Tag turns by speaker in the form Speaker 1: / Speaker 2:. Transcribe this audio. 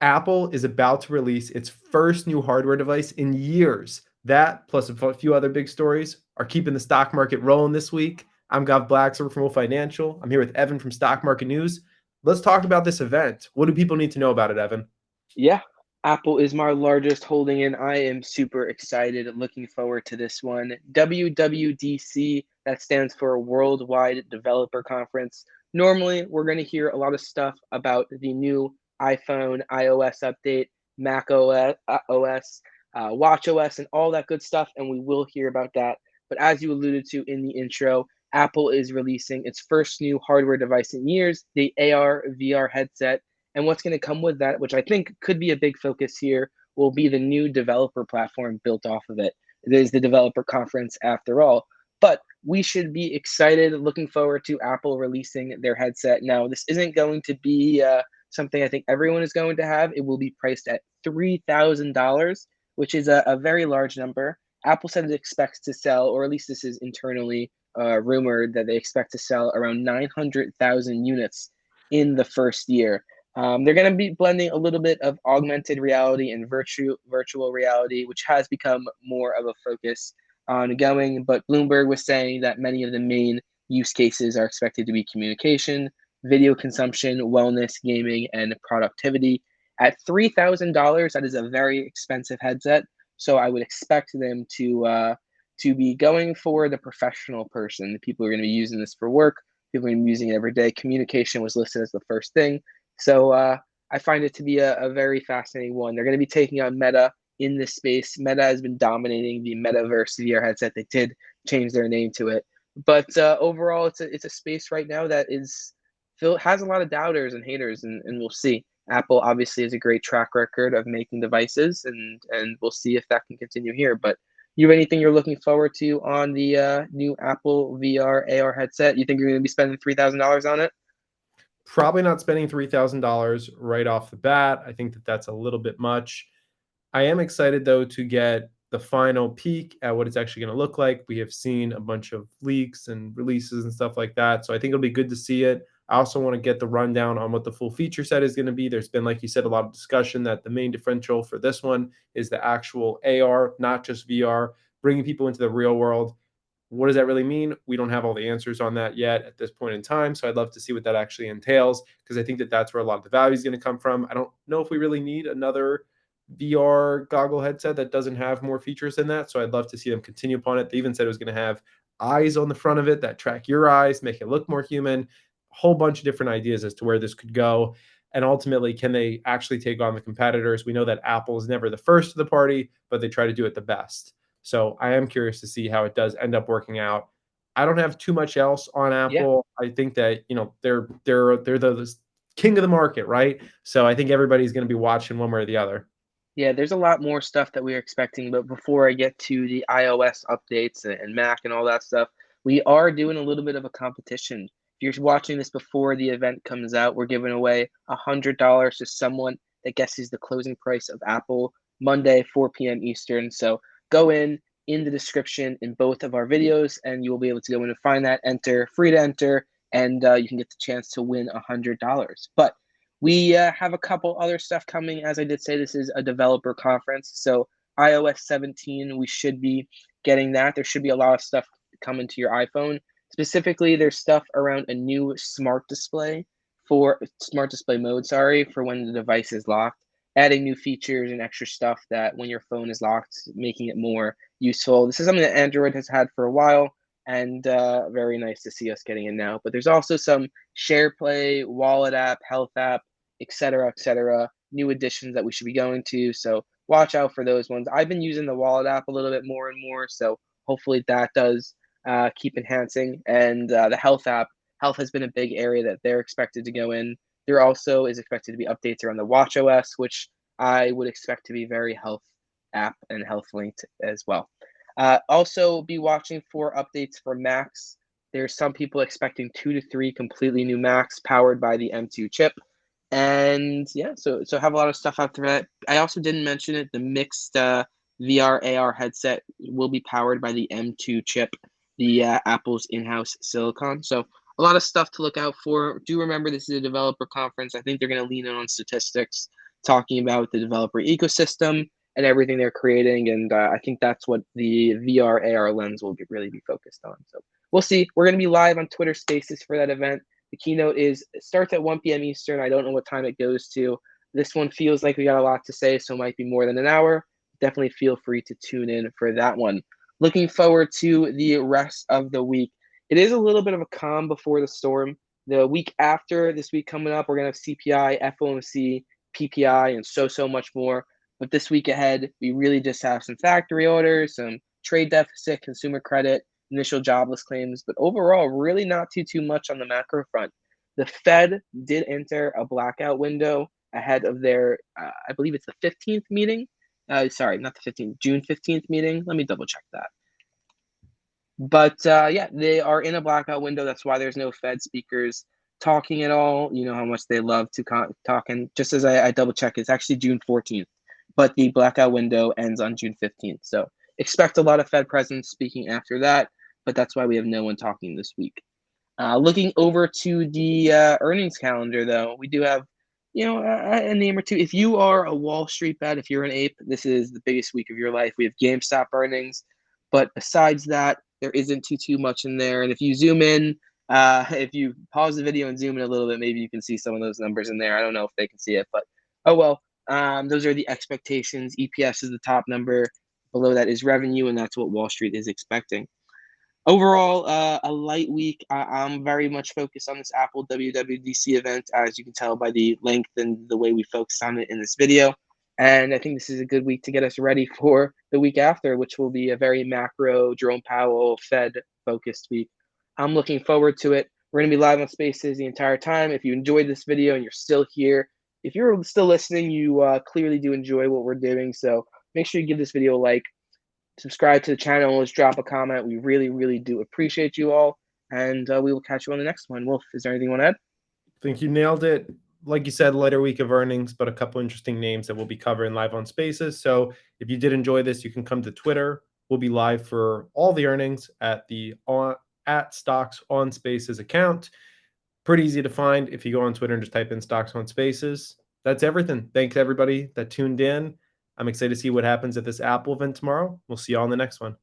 Speaker 1: Apple is about to release its first new hardware device in years. That, plus a few other big stories, are keeping the stock market rolling this week. I'm Gav Blackser from Financial. I'm here with Evan from Stock Market News. Let's talk about this event. What do people need to know about it, Evan?
Speaker 2: Yeah, Apple is my largest holding, and I am super excited and looking forward to this one. WWDC, that stands for Worldwide Developer Conference. Normally, we're going to hear a lot of stuff about the new iPhone, iOS update, Mac OS, Watch OS, and all that good stuff, and we will hear about that. But as you alluded to in the intro, Apple is releasing its first new hardware device in years, the AR VR headset. And what's going to come with that, which I think could be a big focus here, will be the new developer platform built off of it. It is the developer conference after all. But we should be excited, looking forward to Apple releasing their headset. Now, this isn't going to be something I think everyone is going to have. It will be priced at $3,000, which is a very large number. Apple said it expects to sell, or at least this is internally rumored, that they expect to sell around 900,000 units in the first year. They're going to be blending a little bit of augmented reality and virtual reality, which has become more of a focus ongoing. But Bloomberg was saying that many of the main use cases are expected to be communication, video consumption, wellness, gaming, and productivity. At $3,000, that is a very expensive headset. So I would expect them to be going for the professional person. The people who are going to be using this for work. People are going to be using it every day. Communication was listed as the first thing. So I find it to be a very fascinating one. They're going to be taking on Meta in this space. Meta has been dominating the Metaverse VR headset. They did change their name to it, but overall, it's a space right now that has a lot of doubters and haters, and we'll see. Apple obviously has a great track record of making devices, and we'll see if that can continue here. But you have anything you're looking forward to on the new Apple VR AR headset? You think you're going to be spending $3,000 on it?
Speaker 1: Probably not spending $3,000 right off the bat. I think that that's a little bit much. I am excited, though, to get the final peek at what it's actually going to look like. We have seen a bunch of leaks and releases and stuff like that. So I think it'll be good to see it. I also want to get the rundown on what the full feature set is going to be. There's been, like you said, a lot of discussion that the main differential for this one is the actual AR, not just VR, bringing people into the real world. What does that really mean? We don't have all the answers on that yet at this point in time. So I'd love to see what that actually entails, because I think that that's where a lot of the value is going to come from. I don't know if we really need another VR goggle headset that doesn't have more features than that. So I'd love to see them continue upon it. They even said it was going to have eyes on the front of it that track your eyes, make it look more human, a whole bunch of different ideas as to where this could go. And ultimately, can they actually take on the competitors? We know that Apple is never the first to the party, but they try to do it the best. So I am curious to see how it does end up working out. I don't have too much else on
Speaker 2: Yeah.
Speaker 1: Apple. I think that they're the king of the market, right? So I think everybody's going to be watching one way or the other.
Speaker 2: Yeah, there's a lot more stuff that we are expecting, but before I get to the iOS updates and Mac and all that stuff, we are doing a little bit of a competition. If you're watching this before the event comes out, we're giving away $100 to someone that guesses the closing price of Apple Monday, 4 p.m. Eastern. So go in the description in both of our videos, and you will be able to go in and find that, enter, free to enter, and you can get the chance to win $100. But we have a couple other stuff coming. As I did say, this is a developer conference. So iOS 17, we should be getting that. There should be a lot of stuff coming to your iPhone. Specifically, there's stuff around a new smart display mode, sorry, for when the device is locked, adding new features and extra stuff that when your phone is locked, making it more useful. This is something that Android has had for a while, and very nice to see us getting it now. But there's also some SharePlay, Wallet app, Health app, etc., new additions that we should be going to. So watch out for those ones. I've been using the Wallet app a little bit more and more, so hopefully that does keep enhancing. And the Health app, Health has been a big area that they're expected to go in. There also is expected to be updates around the Watch OS, which I would expect to be very health app and health linked as well. Also, be watching for updates for Macs. There's some people expecting 2 to 3 completely new Macs powered by the M2 chip. And yeah, so have a lot of stuff after that. I also didn't mention it. The mixed VR AR headset will be powered by the M2 chip, the Apple's in-house silicon. So a lot of stuff to look out for. Do remember this is a developer conference. I think they're going to lean in on statistics. talking about the developer ecosystem and everything they're creating. And I think that's what the VR AR lens will really be focused on. So we'll see. We're going to be live on Twitter Spaces for that event. The keynote starts at 1 p.m. Eastern. I don't know what time it goes to. This one feels like we got a lot to say, so it might be more than an hour. Definitely feel free to tune in for that one. Looking forward to the rest of the week. It is a little bit of a calm before the storm. The week after this week coming up, we're going to have CPI, FOMC, PPI, and so much more. But this week ahead, we really just have some factory orders, some trade deficit, consumer credit, initial jobless claims, but overall, really not too much on the macro front. The Fed did enter a blackout window ahead of their, I believe it's the 15th meeting. Sorry, not the 15th, June 15th meeting. Let me double check that. But yeah, they are in a blackout window. That's why there's no Fed speakers talking at all. You know how much they love to talk. And just as I double check, it's actually June 14th, but the blackout window ends on June 15th. So expect a lot of Fed presence speaking after that, but that's why we have no one talking this week. Looking over to the earnings calendar, though, we do have, a name or two. If you are a Wall Street bet, if you're an ape, this is the biggest week of your life. We have GameStop earnings, but besides that, there isn't too much in there. And if you zoom in, if you pause the video and zoom in a little bit, maybe you can see some of those numbers in there. I don't know if they can see it, but oh well. Those are the expectations. EPS is the top number. Below that is revenue, and that's what Wall Street is expecting. Overall, a light week. I'm very much focused on this Apple WWDC event, as you can tell by the length and the way we focus on it in this video. And I think this is a good week to get us ready for the week after, which will be a very macro, Jerome Powell, Fed-focused week. I'm looking forward to it. We're going to be live on Spaces the entire time. If you enjoyed this video and you're still here, if you're still listening, you clearly do enjoy what we're doing. So make sure you give this video a like. Subscribe to the channel, let's drop a comment. We really do appreciate you all, and we will catch you on the next one. Wolf, is there anything you want to add?
Speaker 1: I think you nailed it. Like you said, lighter week of earnings, but a couple interesting names that we'll be covering live on Spaces. So if you did enjoy this, you can come to Twitter. We'll be live for all the earnings at the at Stocks on Spaces account. Pretty easy to find if you go on Twitter and just type in Stocks on Spaces. That's everything. Thanks everybody that tuned in. I'm excited to see what happens at this Apple event tomorrow. We'll see you all in the next one.